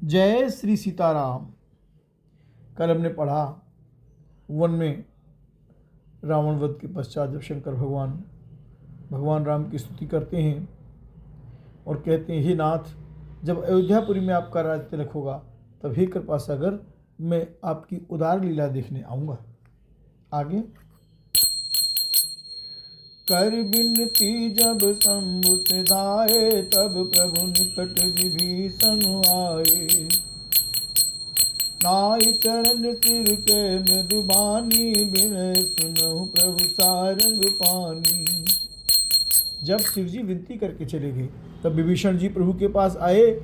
जय श्री सीताराम। कल हमने पढ़ा वन में रावण वध के पश्चात जब शंकर भगवान राम की स्तुति करते हैं और कहते हैं, हे नाथ, जब अयोध्यापुरी में आपका राज तिलक होगा तब हे कृपा सागर मैं आपकी उदार लीला देखने आऊँगा। आगे, कर बिनती जब शंभु से धाये, तब प्रभु निकट विभीषण आए। नाई चरण सिर के मृदुबानी, बिनय सुनहु प्रभु सारंग पानी। जब शिव जी विनती करके चले गए तब विभीषण जी प्रभु के पास आए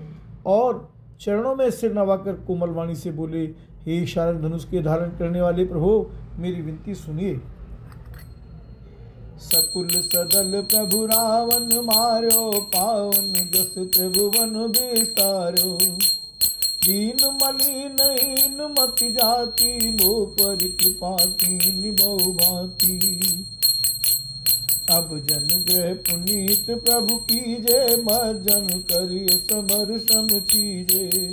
और चरणों में सिर नवाकर कोमल वाणी से बोले, हे शारंग धनुष के धारण करने वाले प्रभु, मेरी विनती सुनिए। सकुल सदल प्रभु रावण मार्यो, पावन जस त्रिभुवन विस्तारो। दीन मलिन मति जाति, मोह पर कृपा कीन बहु भांति। अब जन ग्रह पुनीत प्रभु कीजे, मज्जन करिय समर सम चीजे।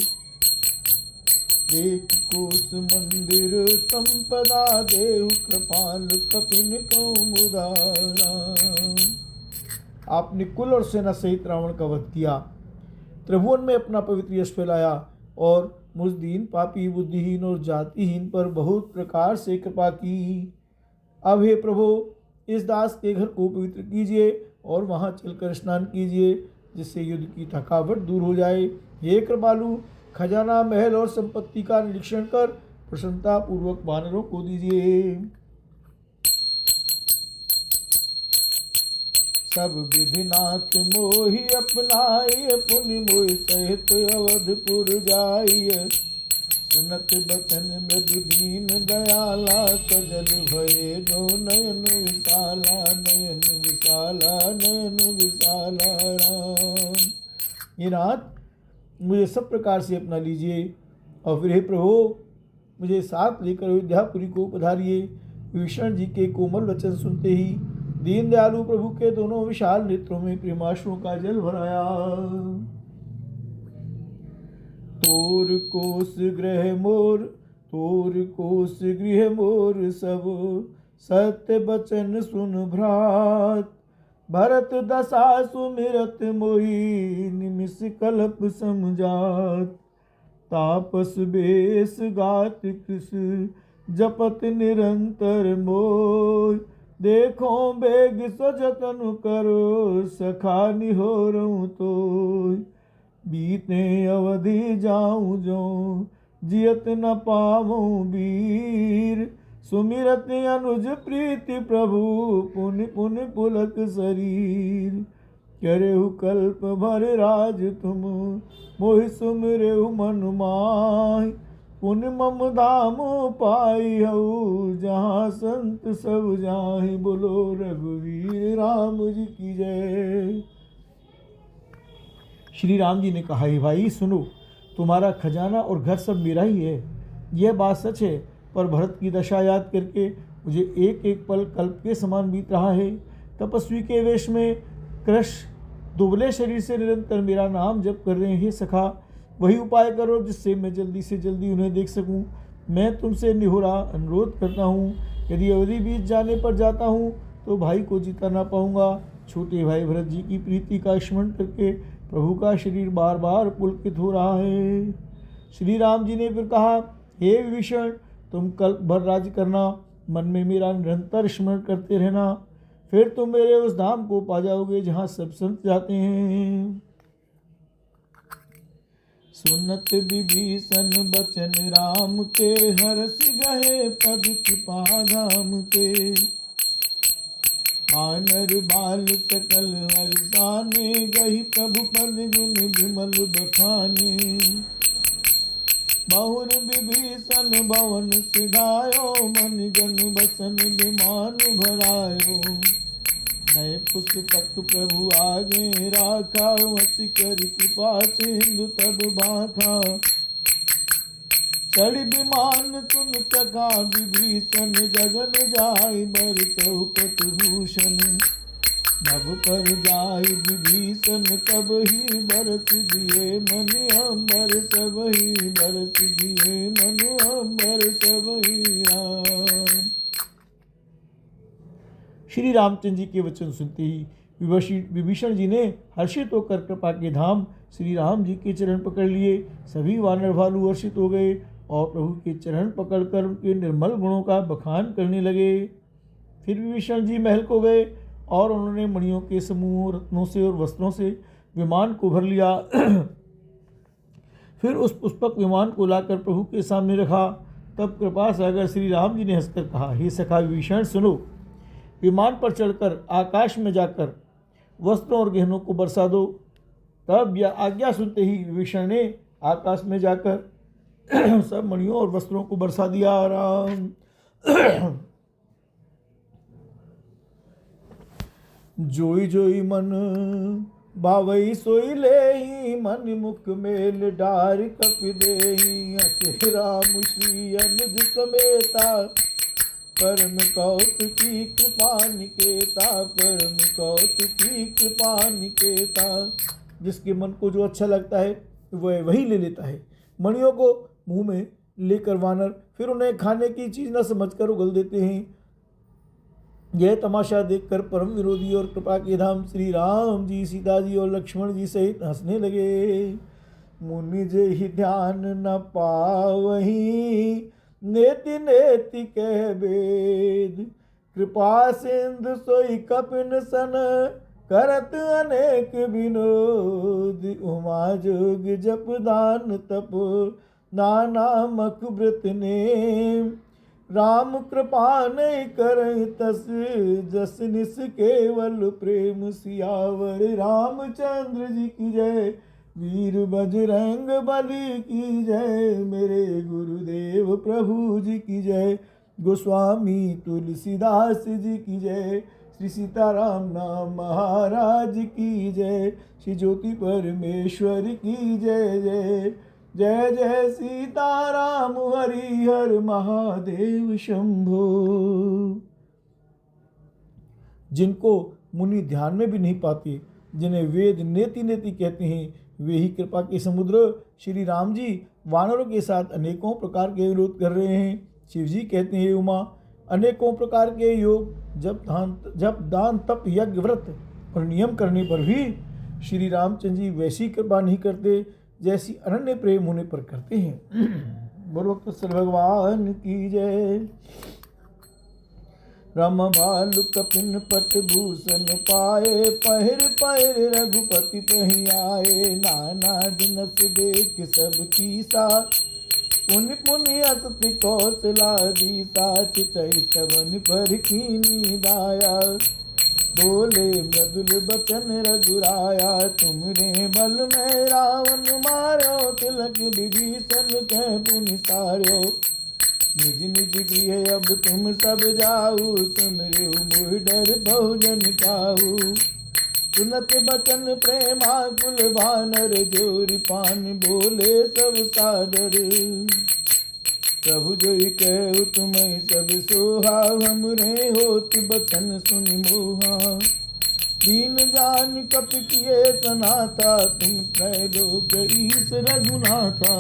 देख कोस मंदिर संपदा, देव कृपाल कपिन कौमुदारा। आपने कुल और सेना सहित रावण का वध किया, त्रिभुवन में अपना पवित्र यश फैलाया और मुझ दीन पापी बुद्धिहीन और जातिहीन पर बहुत प्रकार से कृपा की। अब हे प्रभु, इस दास के घर को पवित्र कीजिए और वहाँ चलकर स्नान कीजिए, जिससे युद्ध की थकावट दूर हो जाए। हे कृपालु, खजाना महल और संपत्ति का निरीक्षण कर प्रसन्नता पूर्वक वानरों को दीजिए। सब विधिनाथ मोहि अपनाय, पुनि मोहि सहित अवधपुर जाय। सुनत बचन मृदु दीन दयाला, सजल भये दो नयन विशाला, नयन विशाला, नयन विशाला राम। ये नाथ, मुझे सब प्रकार से अपना लीजिए और फिर हे प्रभु, मुझे साथ लेकर अयोध्यापुरी को पधारिए। विभीषण जी के कोमल वचन सुनते ही दीन दयालु प्रभु के दोनों विशाल नेत्रों में प्रेमाश्रुओं का जल भराया। तोर कोस गृह मोर सब, सत्य बचन सुन भ्रात। भरत दशा सुमिरत मोहि, निमिष कल्प समझात। तापस बेस गात कृष, जपत निरंतर मोय। देखो बेग सजतनु करो, सखा निहोरऊँ तोय। बीते अवधि जाऊँ जो, जियत न पावूँ वीर। सुमिरत अनुज प्रीति प्रभु, पुनि पुनि पुलक शरीर। करेहु कल्प भर राज तुम, मोहि सुमिरेहु मन माहि। पुनि मम धाम पाई हऊ, जहाँ संत सब जाहि। बोलो रघुवीर राम जी की जय। श्री राम जी ने कहा, हे भाई सुनो, तुम्हारा खजाना और घर सब मेरा ही है। यह बात सच है, पर भरत की दशा याद करके मुझे एक एक पल कल्प के समान बीत रहा है। तपस्वी के वेश में कृष दुबले शरीर से निरंतर मेरा नाम जप कर रहे हैं। सखा, वही उपाय करो जिससे मैं जल्दी से जल्दी उन्हें देख सकूं। मैं तुमसे निहोरा अनुरोध करता हूं, यदि अवधि बीत जाने पर जाता हूं तो भाई को जीता ना पाऊंगा। छोटे भाई भरत जी की प्रीति का स्मरण करके प्रभु का शरीर बार बार पुलकित हो रहा है। श्री राम जी ने फिर कहा, हे विभीषण, तुम कल्प भर राज्य करना, मन में मेरा निरंतर स्मरण करते रहना, फिर तुम मेरे उस धाम को पा जाओगे जहाँ सब संत जाते हैं। सुनत विभीषण बचन राम के, हरस गहे पद कृपा धाम के। वानर बाल सकल हर्षाने, गहि प्रभु पद गुण विमल बखाने। बहुर विभीषण भवन सिधायो, मन जन बसन विमान भरायो। नए पुष्पक प्रभु आगे राखा, हंसी कर कृपा सिंधु तब बाखा। चढ़ विमान सुन सखा विभीषण, गगन जाय बरसहु पटभूषण। नभ पर जाय विभीषण तब ही बरस दिए मन अम्बर सब ही बरस दिए मन अम्बर सब ही राम। श्री रामचंद्र जी के वचन सुनते ही विभीषण जी ने हर्षित होकर कृपा के धाम श्री राम जी के चरण पकड़ लिए। सभी वानर भालू हर्षित हो गए और प्रभु के चरण पकड़कर उनके निर्मल गुणों का बखान करने लगे। फिर विभीषण जी महल को गए और उन्होंने मणियों के समूह, रत्नों से और वस्त्रों से विमान को भर लिया। फिर उस पुष्पक विमान को लाकर प्रभु के सामने रखा। तब कृपा सागर श्री राम जी ने हंसकर कहा, हे सखा विभीषण सुनो, विमान पर चढ़कर आकाश में जाकर वस्त्रों और गहनों को बरसा दो। तब यह आज्ञा सुनते ही विभीषण ने आकाश में जाकर सब मणियों और वस्त्रों को बरसा दिया। राम जोई जोई मन बावई सोई ले मन मुख मेल डार कप देही हसे राम श्री अनुज समेता परम कौतुकी कृपा निकेता परम कौतुकी कृपा निकेता। जिसके मन को जो अच्छा लगता है वह वही ले लेता है। मणियों को मुंह में लेकर वानर फिर उन्हें खाने की चीज़ न समझकर उगल देते हैं। यह तमाशा देखकर परम विरोधी और कृपा के धाम श्री राम जी, सीता जी और लक्ष्मण जी सहित हंसने लगे। मुनि जे ही ध्यान न पावही नेति नेति कह वेद कृपा सिंधु सोई कपिन सन करत अनेक विनोद उमा जोग जप दान तप नाना मख व्रत ने राम कृपा नहीं कर तस जस निस केवल प्रेम सियावर रामचंद्र जी की जय वीर बजरंग बली की जय मेरे गुरुदेव प्रभु जी की जय गोस्वामी तुलसीदास जी की जय श्री सीताराम नाम महाराज की जय श्री ज्योति परमेश्वर की जय जय जय जय सीताराम हरि हर महादेव शंभो। जिनको मुनि ध्यान में भी नहीं पाते, जिन्हें वेद नेति नेति कहते हैं, वे ही कृपा के समुद्र श्री राम जी वानरों के साथ अनेकों प्रकार के विरोध कर रहे हैं। शिव जी कहते हैं, उमा अनेकों प्रकार के योग जब दान तप यज्ञ व्रत और नियम करने पर भी श्री रामचंद्र जी वैसी कृपा नहीं करते जैसी अनन्य प्रेम होने पर करते हैं। बोलो कृष्ण भगवान की जय। राम भालु कपिन पट भूषण पाए पहिर पहिर रघुपति पही आए नाना दिनस देख सब कीसा पुनि पुनि असति कौशला दीसा चितई सबन पर कीनी दाया बोले मृदुल बचन रघुराया तुमरे बल में रावण मारो तिलक विभीषण के पुनि सारो निज निज गृह अब तुम सब जाऊ सुमरे मोह डर बहुजन काहू सुनत बचन प्रेमाकुल भानर जोरी पान बोले सब सादर प्रभु जोई कहु तुम्हें सब सोहा हमरे होत बचन सुनि मोहा दीन जान कप किए सनाथा तुम त्रैलोक ईश रघुनाथा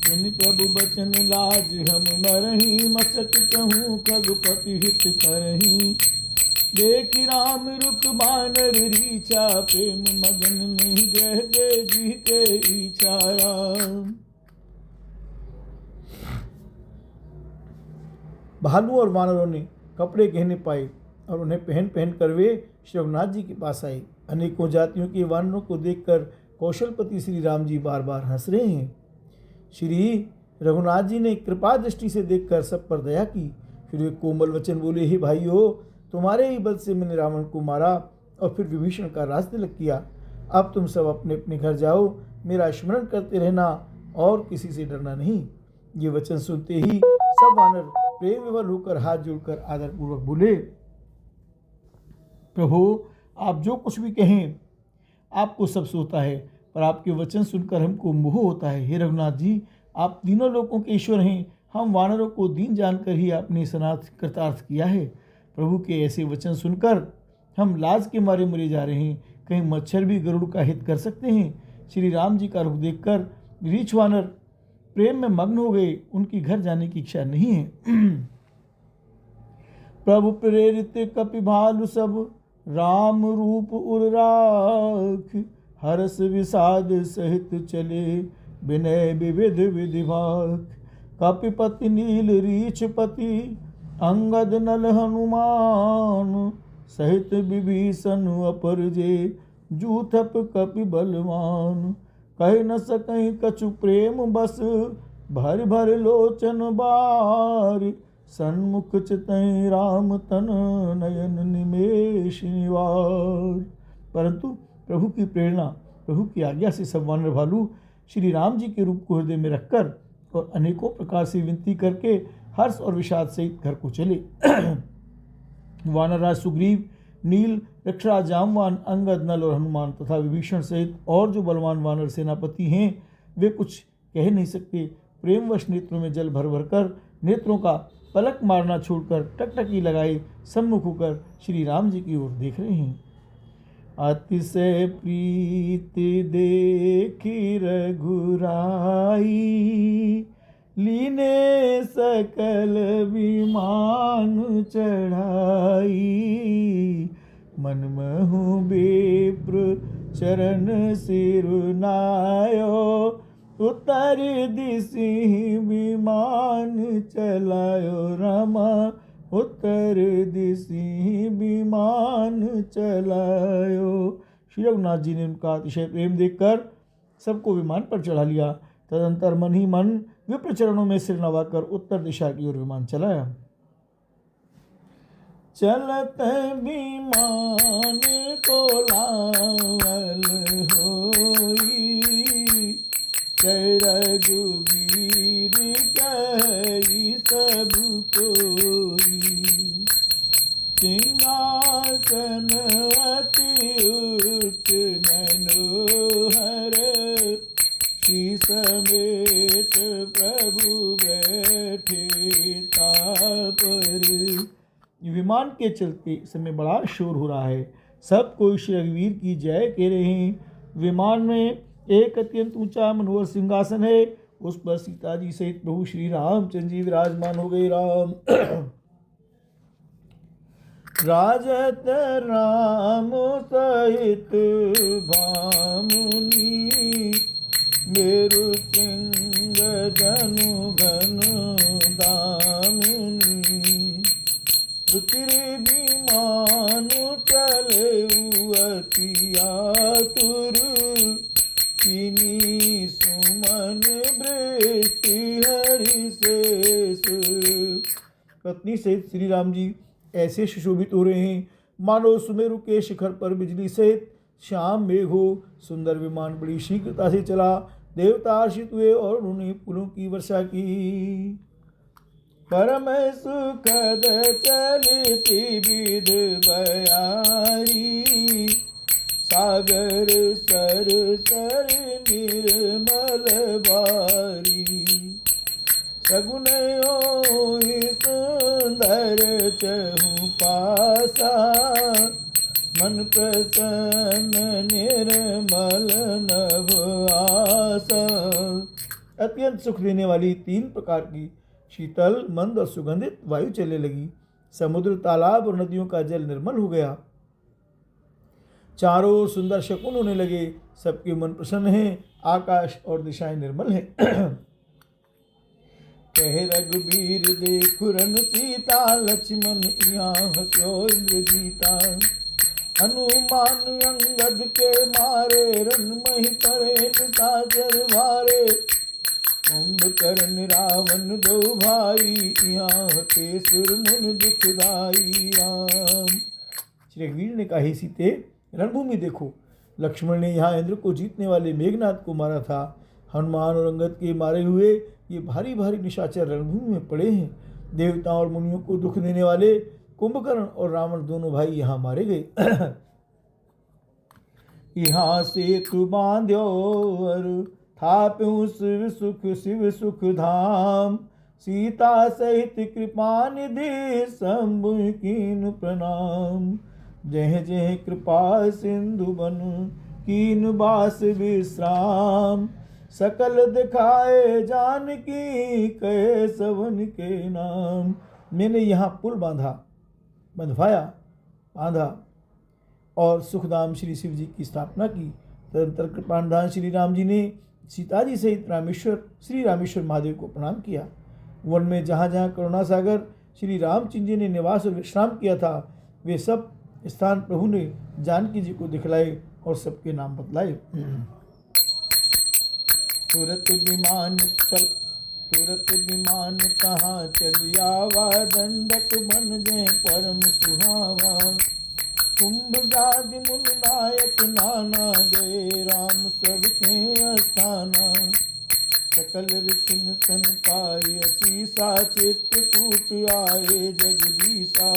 सुनि प्रभु बचन लाज हम मरही मसक कहूँ खगपति हित करही देखी राम रुख बानर रीछा प्रेम मगन नहीं गह दे जी के इच्छा राम। भालू और वानरों ने कपड़े गहने पाए और उन्हें पहन पहन कर वे श्री रघुनाथ जी के पास आए। अनेकों जातियों के वानरों को देखकर कौशलपति श्री राम जी बार बार हंस रहे हैं। श्री रघुनाथ जी ने कृपा दृष्टि से देखकर सब पर दया की। फिर वे कोमल वचन बोले, हे भाइयों, तुम्हारे ही बल से मैंने रावण को मारा और फिर विभीषण का राज तिलक किया। अब तुम सब अपने अपने घर जाओ, मेरा स्मरण करते रहना और किसी से डरना नहीं। ये वचन सुनते ही सब वानर प्रेम विवल होकर हाथ जोड़कर आदरपूर्वक बोले, प्रभु आप जो कुछ भी कहें आपको सब सोता है, पर आपके वचन सुनकर हमको मोह होता है। हे रघुनाथ जी, आप तीनों लोकों के ईश्वर हैं। हम वानरों को दीन जानकर ही आपने सनाथ कृतार्थ किया है। प्रभु के ऐसे वचन सुनकर हम लाज के मारे मरे जा रहे हैं, कहीं मच्छर भी गरुड़ का हित कर सकते हैं। श्री राम जी का रुख देखकर रीछ वानर प्रेम में मग्न हो गए, उनकी घर जाने की इच्छा नहीं है। प्रभु प्रेरित कपि भालु सब राम रूप उर्राख, हरस विषाद सहित चले विनय विविध विधिभाख। कपिपति नील रीछपति अंगद नल हनुमान, सहित विभीषण अपर जे जूथप कपि बलवान। कह न सकहीं कछु प्रेम बस, भर भर लोचन बार। सन्मुख चितई राम तन नयन निमेष निवार। परंतु प्रभु की प्रेरणा, प्रभु की आज्ञा से सब वानर भालू श्री राम जी के रूप को हृदय में रखकर और अनेकों प्रकार से विनती करके हर्ष और विषाद सहित घर को चले। वानरराज सुग्रीव, नील, रक्षराज जामवान, अंगद, नल और हनुमान तथा विभीषण सहित और जो बलवान वानर सेनापति हैं, वे कुछ कह नहीं सकते। प्रेमवश नेत्रों में जल भर भर कर नेत्रों का पलक मारना छोड़कर टकटकी लगाए सम्मुख होकर श्री राम जी की ओर देख रहे हैं। अतिशय प्रीति देखी रघुराई, लीने सकल विमान चढ़ाई। मनमहु बेप्र चरण सिरुनायो, उत्तर दिशि विमान चलायो रामा। उत्तर दिशि विमान चलायो। श्री रघुनाथ जी ने उनका अतिशय प्रेम देखकर सबको विमान पर चढ़ा लिया। तदंतर मन ही मन विप्र चरणों में सिर नवाकर उत्तर दिशा की ओर विमान चलाया। चलत विमान को लावल होई, जय रघुवीर कही सब कोई। सिंहासन अति उच्च मनोहर, श्री समेत प्रभु बैठे तापर। विमान के चलते समय बड़ा शोर हो रहा है, सब कोई श्री रघुवीर की जय कह रहे हैं। विमान में एक अत्यंत ऊंचा मनोहर सिंहासन है, उस पर सीता जी सहित प्रभु श्री रामचंद्र जी विराजमान हो गए। राम राजत राम सहित भामुनि, मेरु सिंह जनु घन दामुनि। रुचिर विमान चले अति आतुर, किनी सुमन वृष्टि हरि से सुर। पत्नी सहित श्री राम जी ऐसे सुशोभित हो रहे हैं मानो सुमेरु के शिखर पर बिजली सहित श्याम मेघ हो। सुंदर विमान बड़ी शीघ्रता से चला, देवता हर्षित हुए और उन्होंने फूलों की वर्षा की। परम सुखद चलती विध बयारी, सागर सर सर निर्मल बारी। सगुन होई सुंदर चहु पासा, मन प्रसन्न निर्मल नभ आसा। अत्यंत सुख देने वाली तीन प्रकार की शीतल, मंद और सुगंधित वायु चलने लगी। समुद्र, तालाब और नदियों का जल निर्मल हो गया। चारों ओर सुंदर शकुन होने लगे, सबके मन प्रसन्न हैं, आकाश और दिशाएं निर्मल हैं। कह रघुबीर देखु रन सीता, लक्ष्मण यहाँ हत्यो इंद्रजीता। हनुमान अंगद के मारे, रन मही परे निशाचर वारे। कुंभकर्ण रावण दो भाई, यहाँ हते सुर मुन दुखदाई। राम श्री रघुवीर ने कहा, हे सीते रणभूमि देखो, लक्ष्मण ने यहाँ इंद्र को जीतने वाले मेघनाथ को मारा था। हनुमान और अंगद के मारे हुए ये भारी भारी निशाचर रणभूमि में पड़े हैं। देवताओं और मुनियों को दुख देने वाले कुंभकर्ण और रावण दोनों भाई यहाँ मारे गए। यहाँ से तू बांध्यो और थाप्यू शिव सुख धाम। सीता सहित कृपा निधि शंभु कीन प्रणाम। जह जह कृपा सिंधु बन कीन बास विश्राम। सकल दिखाए जानकी कहे सवन के नाम। मैंने यहाँ पुल बंधवाया बांधा और सुखधाम श्री शिव जी की स्थापना की। तदंतर कृपाधान श्री राम जी ने सीता जी सहित श्री रामेश्वर महादेव को प्रणाम किया। वन में जहाँ जहाँ करुणा सागर श्री रामचंद्र जी ने निवास और विश्राम किया था, वे सब स्थान प्रभु ने जानकी जी को दिखलाए और सबके नाम बतलाए। तुरत विमान कहाँ चलियावा, दंडक बन जय परम सुहावा। कुंभ जादि मुन नायक नाना, गए राम सबके अस्थाना। सकल ऋषिन सन पाई सीसा, चित्रकूट आए जगदीशा।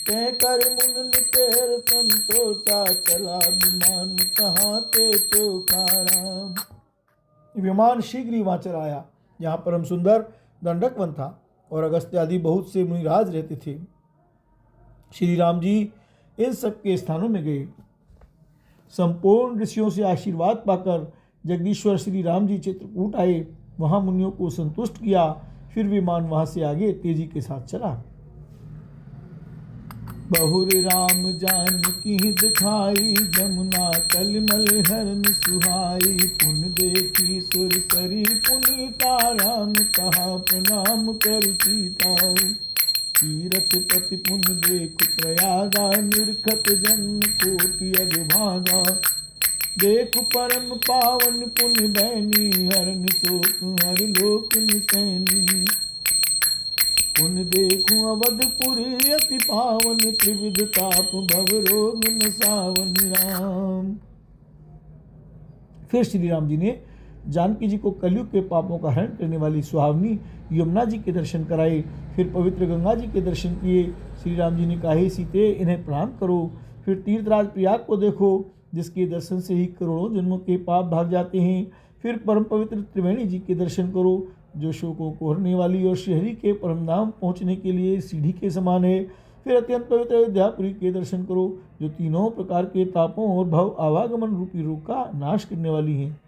तय कर मुन तेर संतोषा, चला विमान कहाँ ते चोखाराम। विमान शीघ्र ही वहाँ चला आया जहाँ परम सुंदर दंडक वन था और अगस्त्य आदि बहुत से मुनिराज रहते थे। श्री राम जी इन सब के स्थानों में गए। संपूर्ण ऋषियों से आशीर्वाद पाकर जगदीश्वर श्री राम जी चित्रकूट आए, वहाँ मुनियों को संतुष्ट किया। फिर विमान वहाँ से आगे तेजी के साथ चला। बहुर राम जानकी दिखाई, जमुना कलमल हरन सुहाई। पुन देखी सुरसरी पुनीता, राम कहा प्रणाम कर सीता। तीरथ पति पुन देख प्रयागा, निरखत जन कोटि अगभागा। देख परम पावन पुन बैनी, हरन शोक हर लोक निसैनी। पुन देखूं अवधपुरी अति पावन, त्रिविध ताप भव रोग नसावन राम। फिर श्री राम जी ने जानकी जी को कलयुग के पापों का हरण करने वाली सुहावनी यमुना जी के दर्शन कराए। फिर पवित्र गंगा जी के दर्शन किए। श्री राम जी ने कहा, हे सीते, इन्हें प्रणाम करो। फिर तीर्थराज प्रयाग को देखो, जिसके दर्शन से ही करोड़ों जन्मों के पाप भाग जाते हैं। फिर परम पवित्र त्रिवेणी जी के दर्शन करो, जो शोकों को हरने वाली और श्रीहरि के परम धाम पहुँचने के लिए सीढ़ी के समान है। फिर अत्यंत पवित्र अयोध्यापुरी के दर्शन करो, जो तीनों प्रकार के तापों और भव आवागमन रूपी रोग का नाश करने वाली हैं।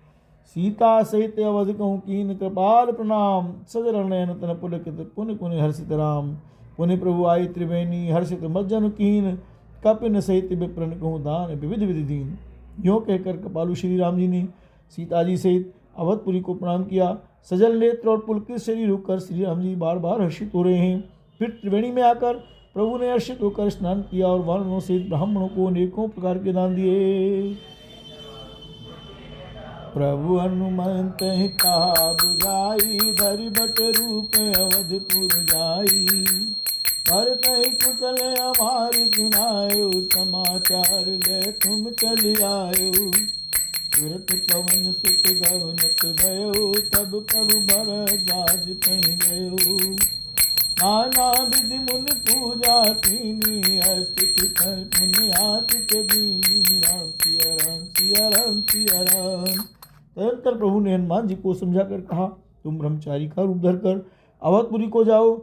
सीता सहित अवध कहूँ कीन, कृपाल प्रणाम। सजल नयन तन पुलकित पुन पुन हर्षित राम। पुनि प्रभु आई त्रिवेणी, हर्षित मज्जन कीन। कपिन सहित विप्रन कहूँ दान, विविध विधि दीन। यों कहकर कृपालु श्री राम जी ने सीता जी सहित अवधपुरी को प्रणाम किया। सजल नेत्र और पुलकित शरीर होकर श्री राम जी बार बार हर्षित हो रहे हैं। फिर त्रिवेणी में आकर प्रभु ने हर्षित होकर स्नान किया और वानरों सहित ब्राह्मणों को अनेकों प्रकार के दान दिए। प्रभु हनुमंत कहा बुझाई, धरि बट रूप अवधपुर जाई। पर कहीं कुशल हमारी सुनायो, समाचार ले तुम चली आयो। तुरत पवन सुत गवनत भयो, तब प्रभु भरद्वाज कहीं गयो। नाना विधि मुनि पूजा कीनी, अस्तिति कर पुण्यातिक दीनी। राम सिया राम सिया राम सिया राम। तदंतर प्रभु ने हनुमान जी को समझाकर कहा, तुम ब्रह्मचारी का रूप धरकर अवधपुरी को जाओ।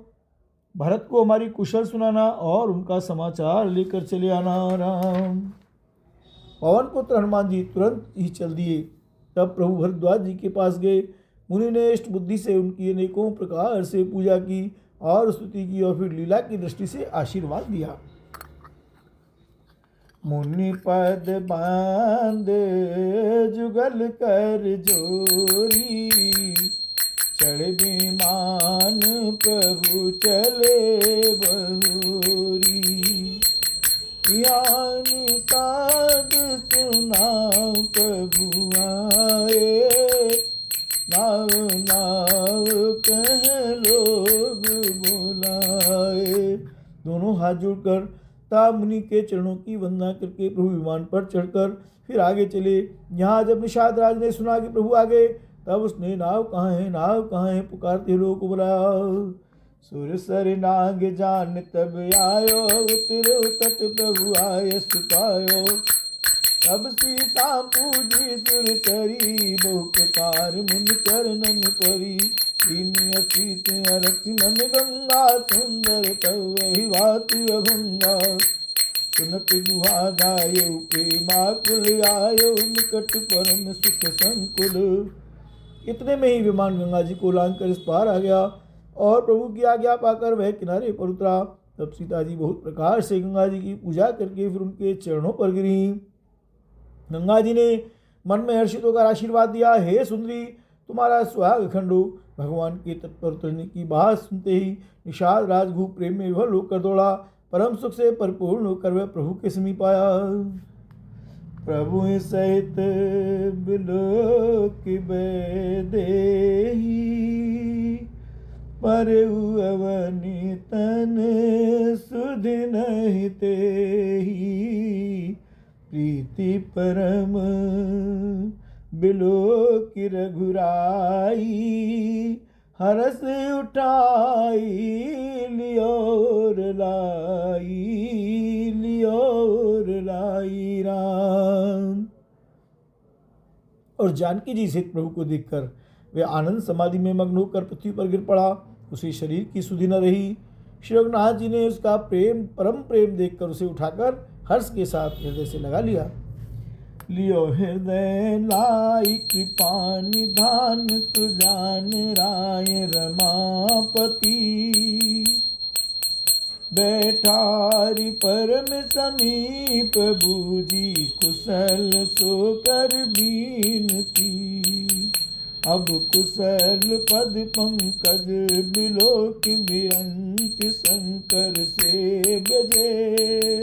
भरत को हमारी कुशल सुनाना और उनका समाचार लेकर चले आना। राम। पवन पुत्र हनुमान जी तुरंत ही चल दिए। तब प्रभु भरद्वाज जी के पास गए। मुनि ने इष्ट बुद्धि से उनकी अनेकों प्रकार से पूजा की और स्तुति की और फिर लीला की दृष्टि से आशीर्वाद दिया। मुनि पद बांधे जुगल कर जोरी, चढ़ विमान प्रभु चले बहुरी। यानी साध सुना प्रभु आए, नाव नाव कह लोग बुलाए। दोनों हाथ जोड़कर ता मुनि के चरणों की वंदना करके प्रभु विमान पर चढ़कर फिर आगे चले। यहाँ जब निषाद राज ने सुना कि प्रभु आ गए, तब उसने नाव कहाँ है, नाव कहाँ है पुकारते लोगों को बुलाया। सुरसर नाग जान तब आयो, उतरे उतट प्रभु आय सुतायो। तब सीता पूजी सुरसरी, बहु प्रकार मुन चरणन परी। दीन असीस अरस मन गंगा, सुंदर तव वही बात अभंगा। सुनत गुहादायो प्रेमाकुल आयो निकट परम सुख संकुल। इतने में ही विमान गंगा जी को लांघकर इस पार आ गया और प्रभु की आज्ञा पाकर वह किनारे पर उतरा। तब सीता जी बहुत प्रकार से गंगा जी की पूजा करके फिर उनके चरणों पर गिरी। गंगा जी ने मन में हर्षित होकर आशीर्वाद दिया, हे सुंदरी, तुम्हारा सुहाग खंड हो। भगवान के तट पर उतरने की बात सुनते ही निषाद राजभू प्रेम में विभोर होकर दौड़ा। परम सुख से परिपूर्ण होकर वह प्रभु के समीप आया। प्रभु सहित बिलोक देहि परउ अवनि तन सुध नहीं तेहि। प्रीति परम बिलोक रघुराई हरस उठाई लियोर लाई राम। और जानकी जी सहित प्रभु को देखकर वे आनंद समाधि में मग्न होकर पृथ्वी पर गिर पड़ा। उसे शरीर की सुधि न रही। श्री रघुनाथ जी ने उसका परम प्रेम देखकर उसे उठाकर हर्ष के साथ हृदय से लगा लिया। लियो हृदय लाई कृपा निधान सुजान राय रमापति। बैठारी परम समीप बूझी कुशल सो कर बीनती। अब कुशल पद पंकज बिलोक बिरंच शंकर से बजे।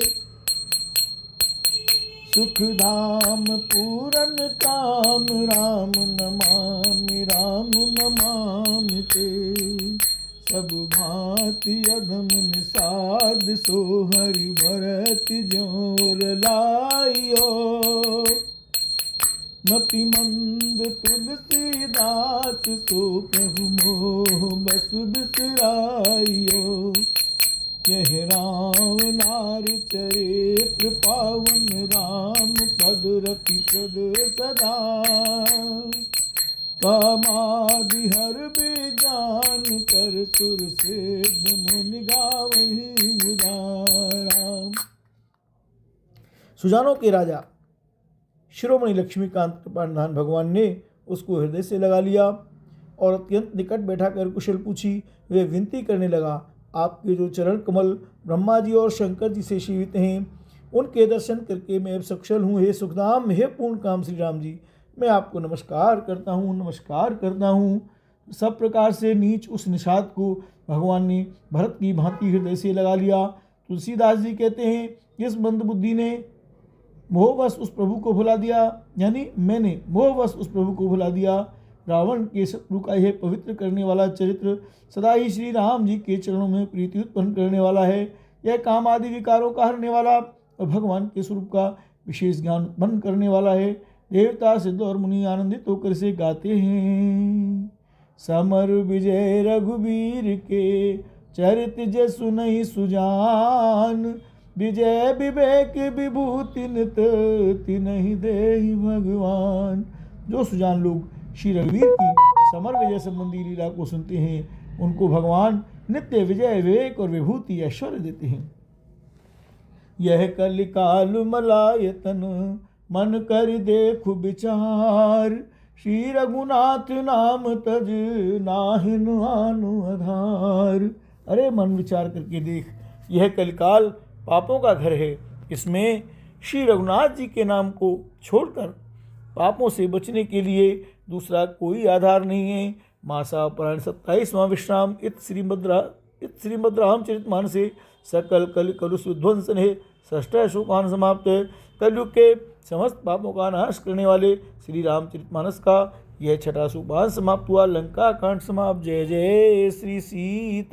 सुख धाम पूरन काम राम नमामि ते। सब भांति अधम निषाद सो हरि भरत जोर लाइयो। मति मंद तुलसीदास सो प्रभु मोह बस बिसराइयो। यह राम नार चरित्र पावन राम पद रति प्रद सदा। कामादि हर विज्ञान कर सुर सिद्ध मुनि गावहि मुदाराम। सुजानों के राजा शिरोमणि लक्ष्मीकांत कृपानिधान भगवान ने उसको हृदय से लगा लिया और अत्यंत निकट बैठा कर कुशल पूछी। वे विनती करने लगा, आपके जो चरण कमल ब्रह्मा जी और शंकर जी से जीवित हैं, उनके दर्शन करके मैं अब सकुशल हूँ। हे सुखधाम, हे पूर्ण काम श्री राम जी, मैं आपको नमस्कार करता हूँ। सब प्रकार से नीच उस निषाद को भगवान ने भरत की भांति हृदय से लगा लिया। तुलसीदास जी कहते हैं, इस मंदबुद्धि ने मोहवश उस प्रभु को भुला दिया, यानी मैंने मोहवश उस प्रभु को भुला दिया। रावण के शत्रु का यह पवित्र करने वाला चरित्र सदा ही श्री राम जी के चरणों में प्रीति उत्पन्न करने वाला है। यह काम आदि विकारों का हरने वाला और भगवान के स्वरूप का विशेष ज्ञान उत्पन्न करने वाला है। देवता सिद्ध और मुनि आनंदित होकर से गाते हैं। समर विजय रघुवीर के चरित जसु नहीं सुजान। विजय विवेक विभूति नित तिन्हि देहि भगवान। जो सुजान लोग श्री रघुवीर की समर विजय संबंधी लीला को सुनते हैं, उनको भगवान नित्य विजय विवेक और विभूति ऐश्वर्य देते हैं। यह कलिकाल मलायतन मन कर देखु विचार। श्री रघुनाथ नाम तज नाहिन आनु आधार। अरे मन विचार करके देख, यह कलिकाल पापों का घर है। इसमें श्री रघुनाथ जी के नाम को छोड़कर पापों से बचने के लिए दूसरा कोई आधार नहीं है। मासा पुराण 27वां विश्राम इत श्रीमद् रामचरितमानस से सकल कल कलुष विध्वंसन है। षष्ठ शोकान समाप्त। कलयुग के समस्त पापों का नाश करने वाले श्री रामचरितमानस का यह छठा सोपान समाप्त हुआ। लंका कांड समाप्त। जय जय श्री सीताराम।